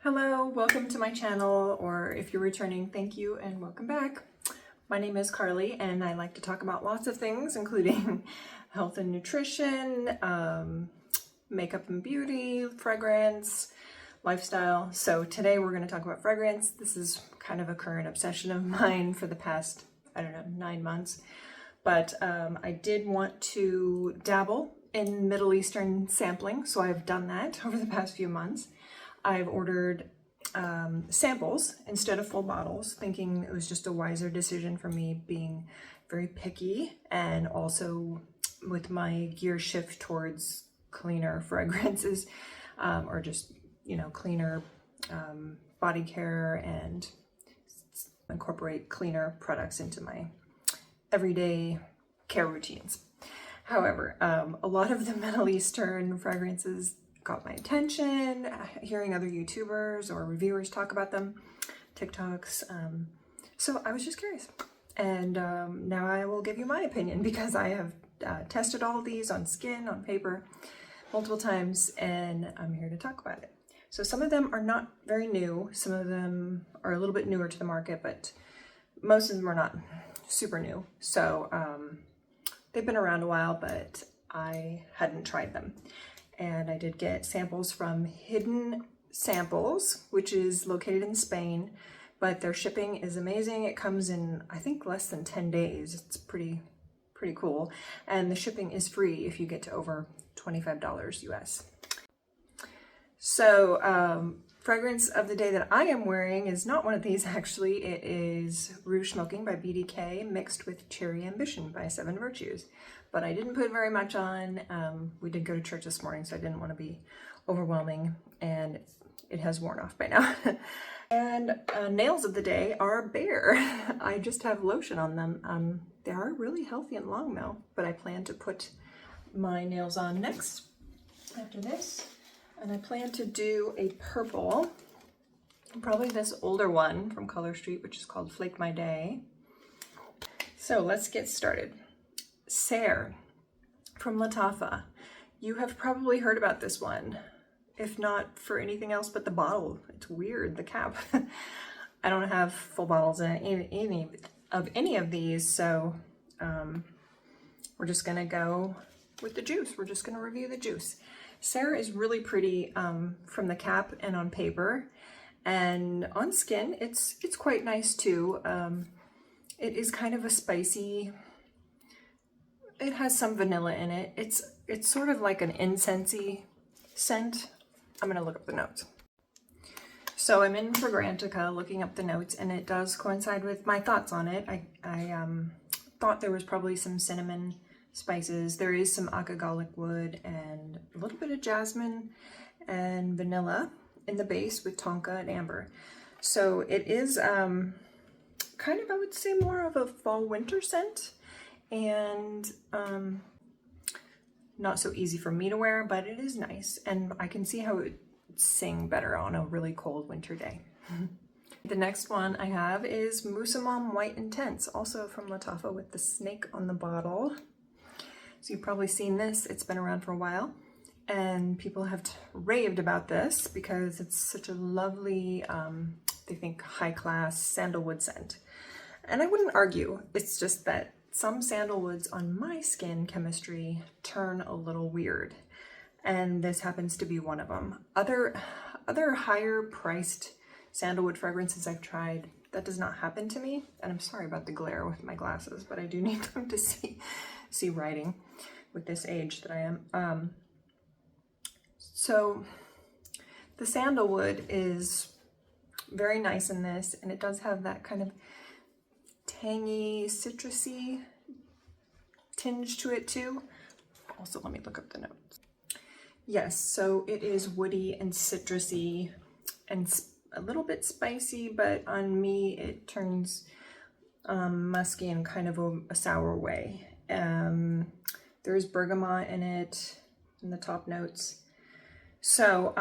Hello, welcome to my channel, or if you're returning, thank you and welcome back. My name is Carly and I like to talk about lots of things, including health and nutrition, makeup and beauty, fragrance, lifestyle. So today we're going to talk about fragrance. This is kind of a current obsession of mine for the past, 9 months. But I did want to dabble in Middle Eastern sampling, so I've done that over the past few months. I've ordered samples instead of full bottles, thinking it was just a wiser decision for me, being very picky, and also with my gear shift towards cleaner fragrances, or just, cleaner body care, and incorporate cleaner products into my everyday care routines. However, a lot of the Middle Eastern fragrances got my attention, hearing other YouTubers or reviewers talk about them, TikToks. So I was just curious. And now I will give you my opinion, because I have tested all of these on skin, on paper, multiple times, and I'm here to talk about it. So some of them are not very new. Some of them are a little bit newer to the market, but most of them are not super new. So they've been around a while, but I hadn't tried them. And I did get samples from Hidden Samples, which is located in Spain, but their shipping is amazing. It comes in, I think, less than 10 days. It's pretty cool. And the shipping is free if you get to over $25 US. So fragrance of the day that I am wearing is not one of these, actually. It is Rouge Smoking by BDK mixed with Cherry Ambition by Seven Virtues. But I didn't put very much on. We did go to church this morning, so I didn't want to be overwhelming, and it has worn off by now. And nails of the day are bare. I just have lotion on them. They are really healthy and long though, but I plan to put my nails on next after this. And I plan to do a purple, probably this older one from Color Street, which is called Flake My Day. So let's get started. Sehr from Lattafa. You have probably heard about this one, if not for anything else but the bottle. It's weird, the cap. I don't have full bottles in any of these, so we're just gonna go with the juice. We're just gonna review the juice. Sehr is really pretty from the cap and on paper, and on skin it's quite nice too. It is kind of a spicy. It has some vanilla in it. It's sort of like an incensey scent. I'm gonna look up the notes. So I'm in Fragrantica looking up the notes, and it does coincide with my thoughts on it. I thought there was probably some cinnamon spices. There is some agagalic wood and a little bit of jasmine and vanilla in the base with tonka and amber. So it is kind of, I would say, more of a fall winter scent, and not so easy for me to wear, but it is nice, and I can see how it would sing better on a really cold winter day. The next one I have is Musamam White Intense, also from Lattafa, with the snake on the bottle. So you've probably seen this. It's been around for a while, and people have raved about this because it's such a lovely, they think, high-class sandalwood scent. And I wouldn't argue. It's just that some sandalwoods on my skin chemistry turn a little weird, and this happens to be one of them. Other higher priced sandalwood fragrances I've tried, that does not happen to me, and I'm sorry about the glare with my glasses, but I do need them to see writing with this age that I am. So the sandalwood is very nice in this, and it does have that kind of tangy, citrusy tinge to it too. Also, let me look up the notes. Yes, so it is woody and citrusy and a little bit spicy, but on me it turns musky in kind of a sour way. There's bergamot in it in the top notes. So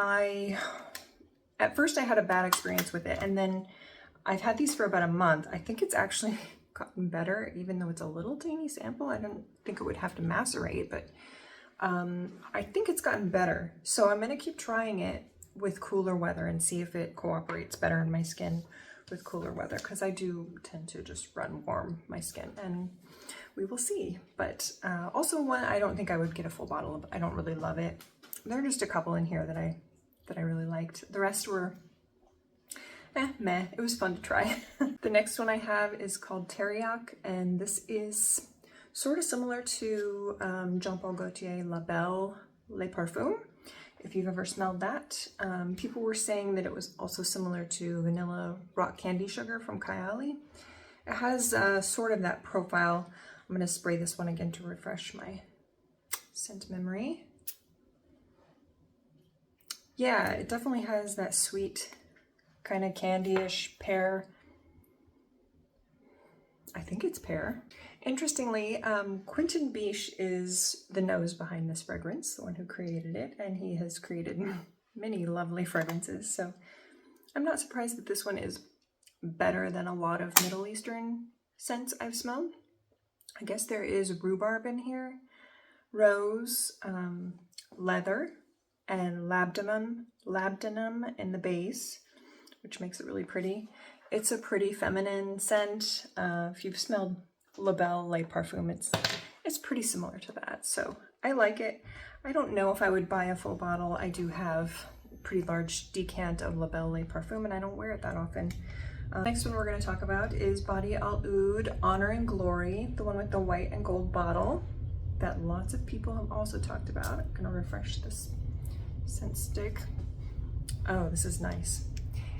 at first I had a bad experience with it, and then I've had these for about a month. I think it's actually gotten better, even though it's a little teeny sample. I don't think it would have to macerate, but I think it's gotten better. So I'm gonna keep trying it with cooler weather and see if it cooperates better in my skin with cooler weather, because I do tend to just run warm my skin, and we will see. But also one, I don't think I would get a full bottle of. I don't really love it. There are just a couple in here that I really liked. The rest were meh. It was fun to try. The next one I have is called Teriaq, and this is sort of similar to Jean Paul Gaultier La Belle Les Parfums, if you've ever smelled that. People were saying that it was also similar to Vanilla Rock Candy Sugar from Kayali. It has sort of that profile. I'm going to spray this one again to refresh my scent memory. Yeah, it definitely has that sweet kind of candy-ish pear. I think it's pear. Interestingly, Quentin Biche is the nose behind this fragrance, the one who created it, and he has created many lovely fragrances. So I'm not surprised that this one is better than a lot of Middle Eastern scents I've smelled. I guess there is rhubarb in here, rose, leather, and labdanum in the base, which makes it really pretty. It's a pretty feminine scent. If you've smelled La Belle Les Parfums, it's pretty similar to that. So I like it. I don't know if I would buy a full bottle. I do have a pretty large decant of La Belle Les Parfums, and I don't wear it that often. Next one we're going to talk about is Badee Oud Honor and Glory, the one with the white and gold bottle that lots of people have also talked about. I'm going to refresh this scent stick. Oh, this is nice.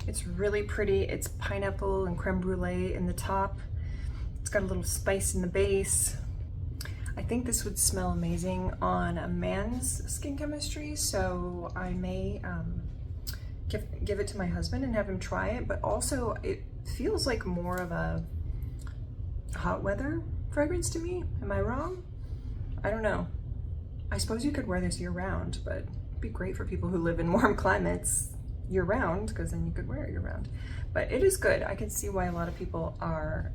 It's really pretty. It's pineapple and creme brulee in the top. It's got a little spice in the base. I think this would smell amazing on a man's skin chemistry, so I may give it to my husband and have him try it, but also it feels like more of a hot weather fragrance to me. Am I wrong? I don't know. I suppose you could wear this year round, but it'd be great for people who live in warm climates year round, because then you could wear it year round. But it is good. I can see why a lot of people are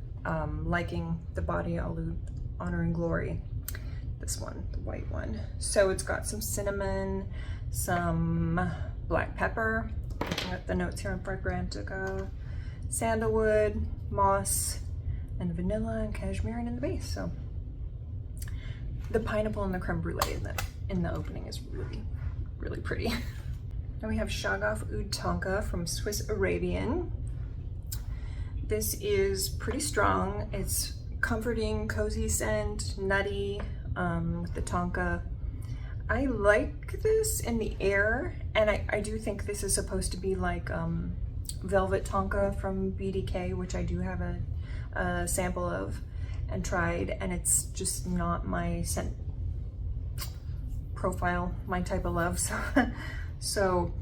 liking the Badee Oud Honor and Glory. This one, the white one. So it's got some cinnamon, some black pepper, looking at the notes here on Fragrantica, sandalwood, moss, and vanilla and cashmere in the base. So the pineapple and the creme brulee in the opening is really, really pretty. Then we have Shaghaf Oud Tonka from Swiss Arabian. This is pretty strong. It's comforting, cozy scent, nutty, with the tonka. I like this in the air, and I do think this is supposed to be like Velvet Tonka from BDK, which I do have a sample of and tried, and it's just not my scent profile, my type of love. So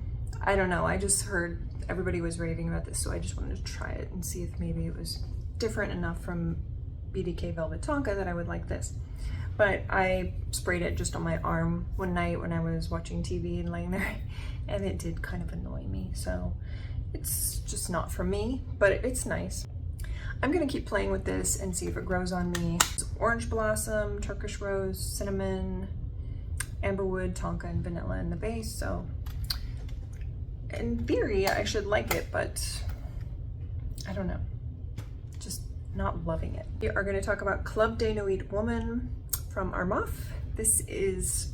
I don't know, I just heard everybody was raving about this, so I just wanted to try it and see if maybe it was different enough from BDK Velvet Tonka that I would like this. But I sprayed it just on my arm one night when I was watching TV and laying there, and it did kind of annoy me. So it's just not for me, but it's nice. I'm gonna keep playing with this and see if it grows on me. It's orange blossom, Turkish rose, cinnamon, amberwood, tonka, and vanilla in the base. So in theory, I should like it, but I don't know. Just not loving it. We are gonna talk about Club de Nuit Woman from Armaf. This is,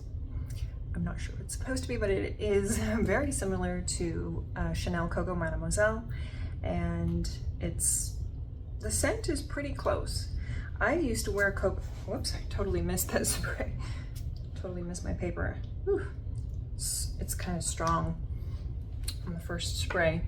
I'm not sure what it's supposed to be, but it is very similar to Chanel Coco Mademoiselle, and the scent is pretty close. I used to wear Coco, whoops, I totally missed that spray. Totally missed my paper. Whew. It's kind of strong on the first spray.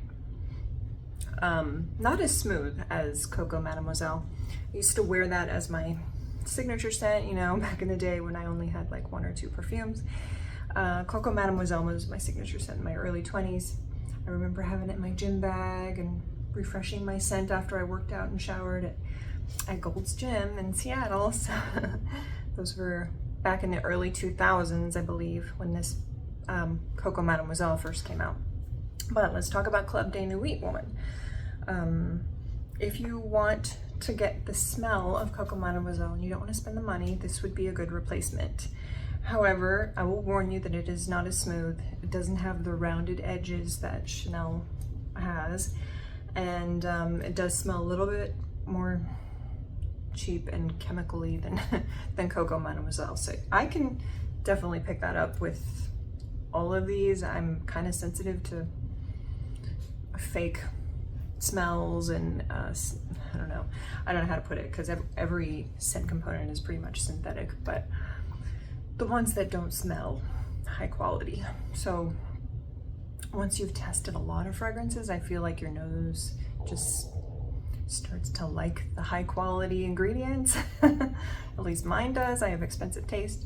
Not as smooth as Coco Mademoiselle. I used to wear that as my signature scent, you know, back in the day when I only had like 1 or 2 perfumes. Coco Mademoiselle was my signature scent in my early 20s. I remember having it in my gym bag and refreshing my scent after I worked out and showered at Gold's Gym in Seattle. So those were back in the early 2000s, I believe, when this Coco Mademoiselle first came out. But let's talk about Club de Nuit Woman. If you want to get the smell of Coco Mademoiselle and you don't want to spend the money, this would be a good replacement. However, I will warn you that it is not as smooth. It doesn't have the rounded edges that Chanel has, and it does smell a little bit more cheap and chemically than Coco Mademoiselle. So I can definitely pick that up with all of these. I'm kind of sensitive to fake smells and I don't know how to put it, because every scent component is pretty much synthetic, but the ones that don't smell high quality. So once you've tested a lot of fragrances, I feel like your nose just starts to like the high quality ingredients. At least mine does. I have expensive taste.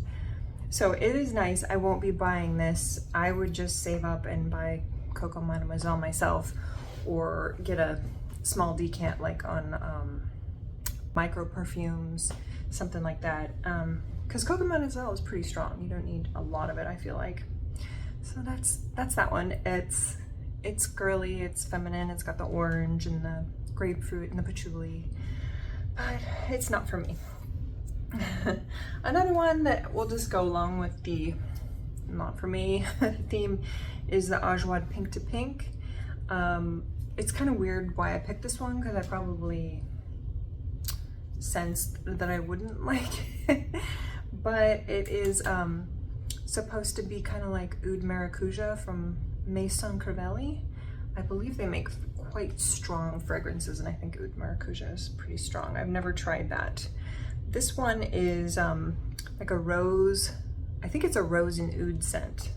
So it is nice. I won't be buying this. I would just save up and buy Coco Mademoiselle myself, or get a small decant like on micro perfumes, something like that. Because Coco Mademoiselle is pretty strong. You don't need a lot of it, I feel like. So that's that one. It's girly, it's feminine, it's got the orange and the grapefruit and the patchouli, but it's not for me. Another one that will just go along with the not for me theme is the Ajwad Pink to Pink. It's kind of weird why I picked this one, because I probably sensed that I wouldn't like it. But it is supposed to be kind of like Oud Maracuja from Maison Crivelli. I believe they make quite strong fragrances, and I think Oud Maracuja is pretty strong. I've never tried that. This one is like a rose, I think it's a rose and oud scent.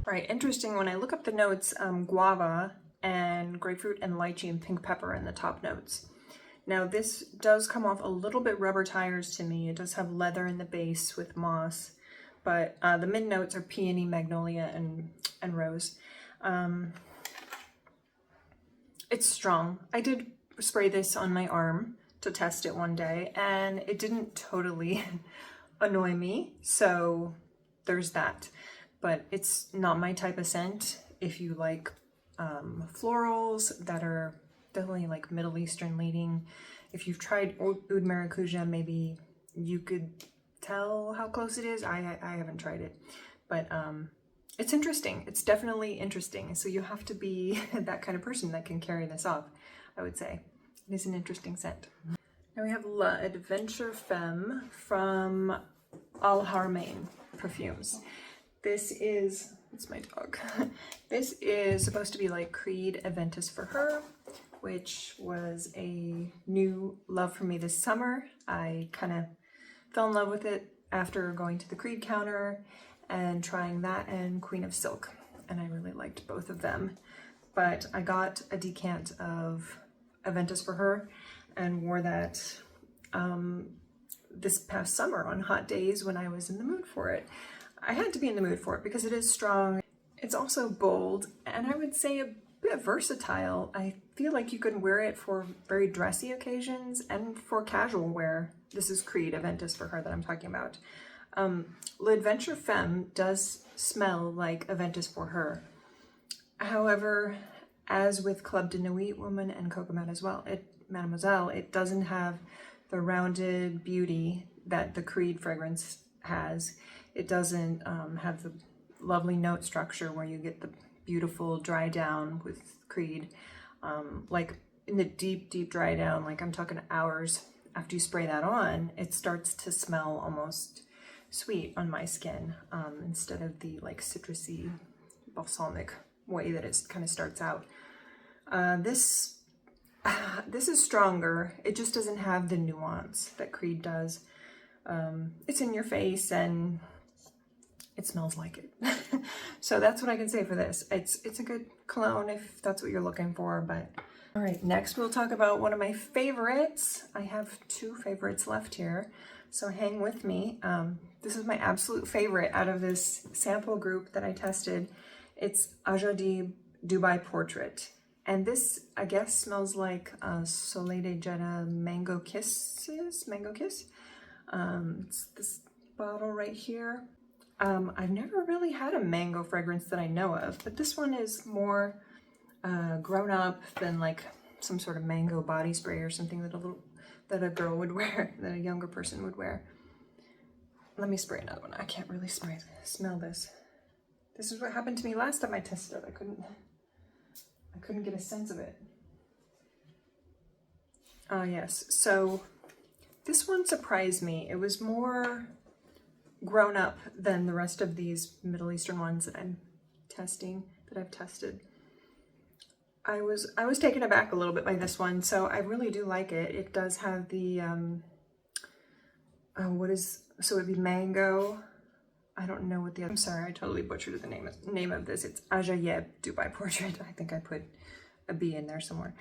All right, interesting, when I look up the notes, guava and grapefruit and lychee and pink pepper in the top notes. Now this does come off a little bit rubber tires to me. It does have leather in the base with moss, but the mid notes are peony, magnolia, and rose. It's strong. I did spray this on my arm to test it one day, and it didn't totally annoy me, so there's that. But it's not my type of scent. If you like florals that are definitely like Middle Eastern leading, if you've tried Oud Maracuja, maybe you could tell how close it is. I haven't tried it, but it's interesting. It's definitely interesting. So you have to be that kind of person that can carry this off, I would say. It is an interesting scent. Now we have La Adventure Femme from Al Haramain perfumes. This is, it's my dog. This is supposed to be like Creed Aventus for Her, which was a new love for me this summer. I kind of fell in love with it after going to the Creed counter and trying that and Queen of Silk, and I really liked both of them. But I got a decant of Aventus for Her and wore that this past summer on hot days when I was in the mood for it. I had to be in the mood for it because it is strong. It's also bold, and I would say a bit versatile. I feel like you can wear it for very dressy occasions and for casual wear. This is Creed Aventus for Her that I'm talking about. L'Adventure Femme does smell like Aventus for Her. However, as with Club de Nuit Woman and Coco Mademoiselle, it doesn't have the rounded beauty that the Creed fragrance has. It doesn't have the lovely note structure where you get the beautiful dry down with Creed. Like in the deep dry down, like I'm talking hours after you spray that on, it starts to smell almost sweet on my skin, instead of the like citrusy balsamic way that it kind of starts out. This is stronger. It just doesn't have the nuance that Creed does. It's in your face and it smells like it. So that's what I can say for this. It's a good cologne if that's what you're looking for. But all right, next we'll talk about one of my favorites. I have two favorites left here, so hang with me. This is my absolute favorite out of this sample group that I tested. It's Ajayeb Dubai Portrait. And this, I guess, smells like Soleil de Jeddah Mango Kiss. It's this bottle right here. I've never really had a mango fragrance that I know of, but this one is more grown up than like some sort of mango body spray or something that a girl would wear, that a younger person would wear. let me spray another one. I can't really smell this. This is what happened to me last time I tested it. I couldn't get a sense of it. Yes, so this one surprised me. It was more grown up than the rest of these Middle Eastern ones that I've tested. I was taken aback a little bit by this one, so I really do like it. It does have the so it'd be mango. I don't know what I'm sorry, I totally butchered the name of this. It's Ajayeb Dubai Portrait. I think I put a B in there somewhere.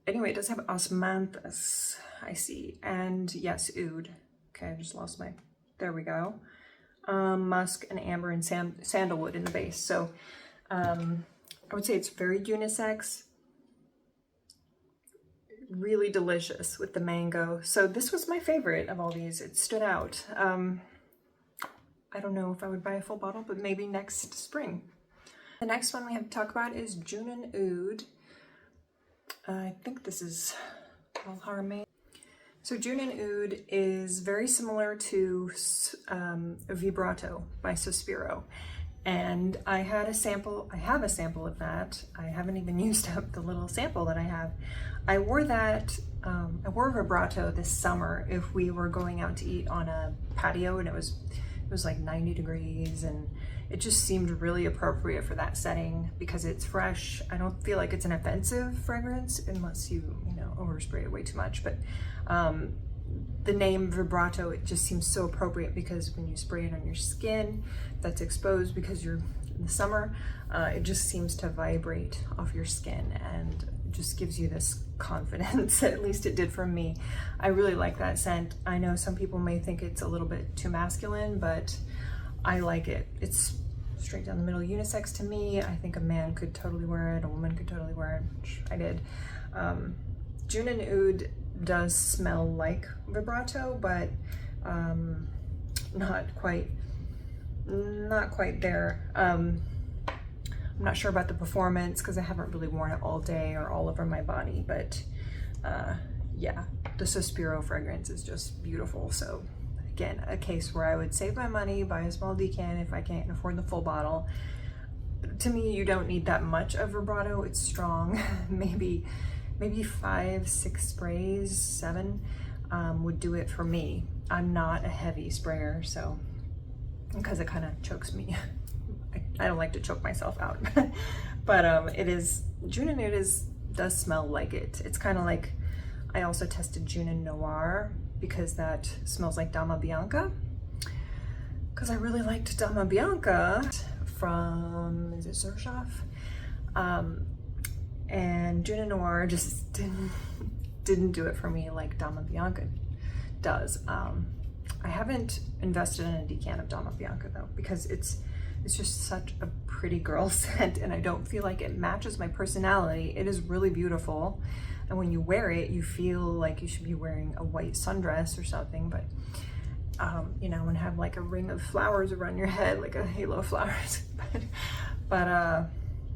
Anyway, it does have osmanthus, I see, and yes, oud. Okay, I just lost there we go. Musk and amber and sandalwood in the base. So I would say it's very unisex, really delicious with the mango. So this was my favorite of all these. It stood out. I don't know if I would buy a full bottle, but maybe next spring. The next one we have to talk about is Junoon Oud. I think this is called Haramain. So Junoon Oud is very similar to Vibrato by Sospiro. And I have a sample of that. I haven't even used up the little sample that I have. I wore Vibrato this summer if we were going out to eat on a patio, and it was like 90 degrees, and it just seemed really appropriate for that setting because it's fresh. I don't feel like it's an offensive fragrance unless you overspray it way too much. But the name Vibrato, it just seems so appropriate because when you spray it on your skin that's exposed because you're in the summer, it just seems to vibrate off your skin and it just gives you this confidence. At least it did for me. I really like that scent. I know some people may think it's a little bit too masculine, but I like it. It's straight down the middle, unisex to me. I think a man could totally wear it, a woman could totally wear it, which I did. Junoon Oud does smell like Vibrato, but not quite there. I'm not sure about the performance because I haven't really worn it all day or all over my body, but yeah, the Sospiro fragrance is just beautiful. So again, a case where I would save my money, buy a small decan if I can't afford the full bottle. To me, you don't need that much of Vibrato. It's strong. maybe 5, 6 sprays, 7 would do it for me. I'm not a heavy sprayer, so because it kind of chokes me. I don't like to choke myself out. But Junoon Oud does smell like it. It's kind of like, I also tested Junoon Noir because that smells like Dama Bianca. Because I really liked Dama Bianca from, is it Shaghaf? And Junoon Noir just didn't do it for me like Dama Bianca does. I haven't invested in a decan of Dama Bianca though, because it's just such a pretty girl scent and I don't feel like it matches my personality. It is really beautiful. And when you wear it, you feel like you should be wearing a white sundress or something, but and have like a ring of flowers around your head, like a halo of flowers. but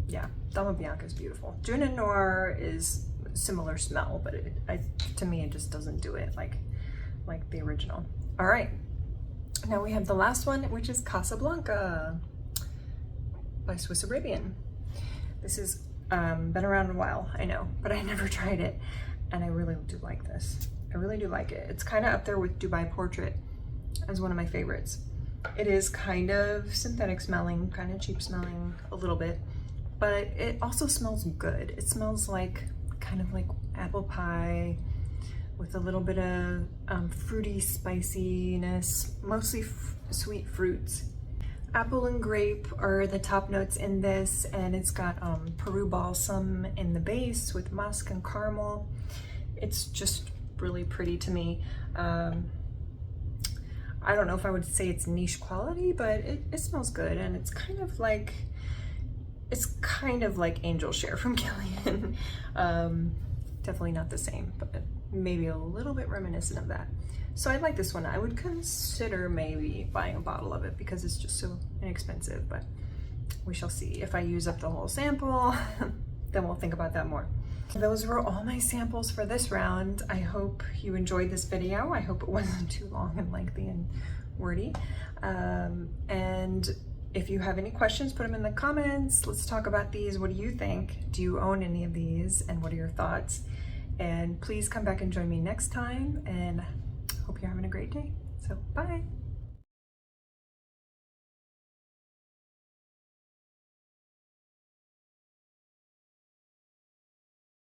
yeah, Dama Bianca is beautiful. Junoon Noir is similar smell, but to me, it just doesn't do it like the original. All right, now we have the last one, which is Casablanca by Swiss Arabian. This has been around a while, I know, but I never tried it, and I really do like this. I really do like it. It's kind of up there with Dubai Portrait as one of my favorites. It is kind of synthetic smelling, kind of cheap smelling a little bit, but it also smells good. It smells like kind of like apple pie with a little bit of fruity spiciness, mostly sweet fruits. Apple and grape are the top notes in this, and it's got Peru balsam in the base with musk and caramel. It's just really pretty to me. I don't know if I would say it's niche quality, but it smells good, and it's kind of like Angel Share from Kilian. Definitely not the same, but maybe a little bit reminiscent of that. So I like this one. I would consider maybe buying a bottle of it because it's just so inexpensive, but we shall see. If I use up the whole sample, then we'll think about that more. Those were all my samples for this round. I hope you enjoyed this video. I hope it wasn't too long and lengthy and wordy. And if you have any questions, put them in the comments. Let's talk about these. What do you think? Do you own any of these? And what are your thoughts? And please come back and join me next time. And hope you're having a great day. So bye.